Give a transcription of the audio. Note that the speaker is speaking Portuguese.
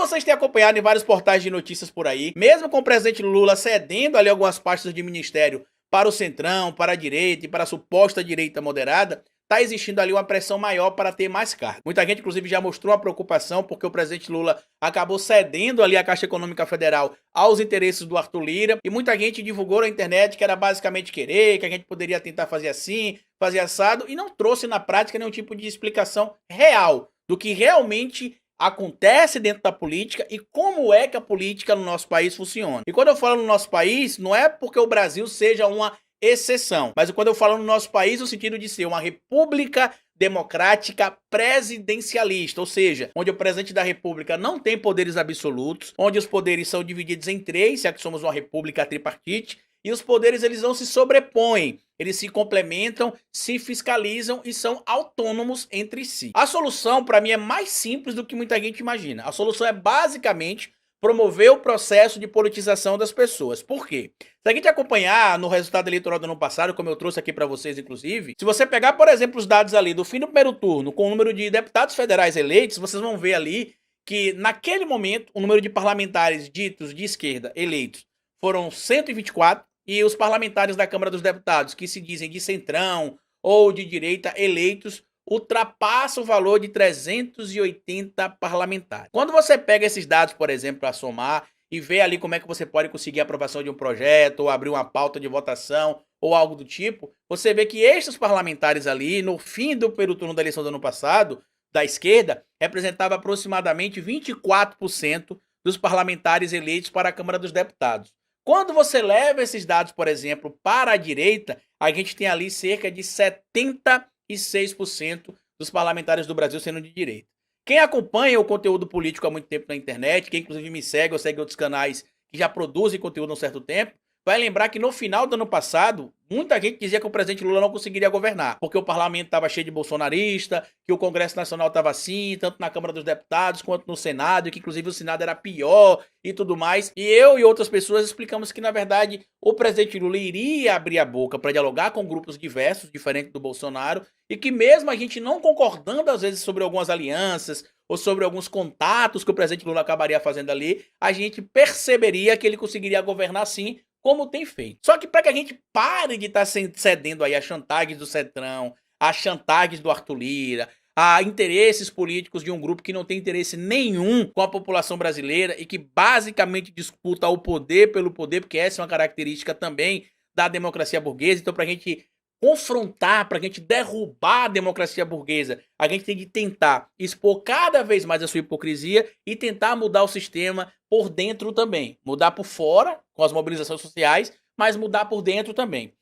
vocês têm acompanhado em vários portais de notícias por aí, mesmo com o presidente Lula cedendo ali algumas pastas de ministério para o centrão, para a direita e para a suposta direita moderada, está existindo ali uma pressão maior para ter mais cargos. Muita gente, inclusive, já mostrou uma preocupação porque o presidente Lula acabou cedendo ali a Caixa Econômica Federal aos interesses do Arthur Lira, e muita gente divulgou na internet que era basicamente querer, que a gente poderia tentar fazer assim, fazer assado, e não trouxe na prática nenhum tipo de explicação real do que realmente acontece dentro da política e como é que a política no nosso país funciona. E quando eu falo no nosso país, não é porque o Brasil seja uma exceção, mas quando eu falo no nosso país, no sentido de ser uma república democrática presidencialista, ou seja, onde o presidente da república não tem poderes absolutos, onde os poderes são divididos em três, já que somos uma república tripartite, e os poderes eles não se sobrepõem, eles se complementam, se fiscalizam e são autônomos entre si. A solução, para mim, é mais simples do que muita gente imagina. A solução é basicamente promover o processo de politização das pessoas. Por quê? Se a gente acompanhar no resultado eleitoral do ano passado, como eu trouxe aqui para vocês, inclusive, se você pegar, por exemplo, os dados ali do fim do primeiro turno, com o número de deputados federais eleitos, vocês vão ver ali que, naquele momento, o número de parlamentares ditos de esquerda eleitos foram 124, e os parlamentares da Câmara dos Deputados, que se dizem de centrão ou de direita eleitos, ultrapassa o valor de 380 parlamentares. Quando você pega esses dados, por exemplo, para somar e vê ali como é que você pode conseguir a aprovação de um projeto ou abrir uma pauta de votação ou algo do tipo, você vê que estes parlamentares ali, no fim do primeiro turno da eleição do ano passado, da esquerda, representava aproximadamente 24% dos parlamentares eleitos para a Câmara dos Deputados. Quando você leva esses dados, por exemplo, para a direita, a gente tem ali cerca de 76% dos parlamentares do Brasil sendo de direita. Quem acompanha o conteúdo político há muito tempo na internet, quem inclusive me segue ou segue outros canais que já produzem conteúdo há um certo tempo, vai lembrar que no final do ano passado, muita gente dizia que o presidente Lula não conseguiria governar, porque o parlamento estava cheio de bolsonarista, que o Congresso Nacional estava assim, tanto na Câmara dos Deputados quanto no Senado, e que inclusive o Senado era pior e tudo mais. E eu e outras pessoas explicamos que, na verdade, o presidente Lula iria abrir a boca para dialogar com grupos diversos, diferente do Bolsonaro, e que mesmo a gente não concordando às vezes sobre algumas alianças, ou sobre alguns contatos que o presidente Lula acabaria fazendo ali, a gente perceberia que ele conseguiria governar sim, como tem feito. Só que para que a gente pare de estar cedendo aí a chantagens do Centrão, a chantagens do Arthur Lira, a interesses políticos de um grupo que não tem interesse nenhum com a população brasileira e que basicamente disputa o poder pelo poder, porque essa é uma característica também da democracia burguesa. Então, para a gente confrontar, para a gente derrubar a democracia burguesa, a gente tem que tentar expor cada vez mais a sua hipocrisia e tentar mudar o sistema por dentro também. Mudar por fora, com as mobilizações sociais, mas mudar por dentro também.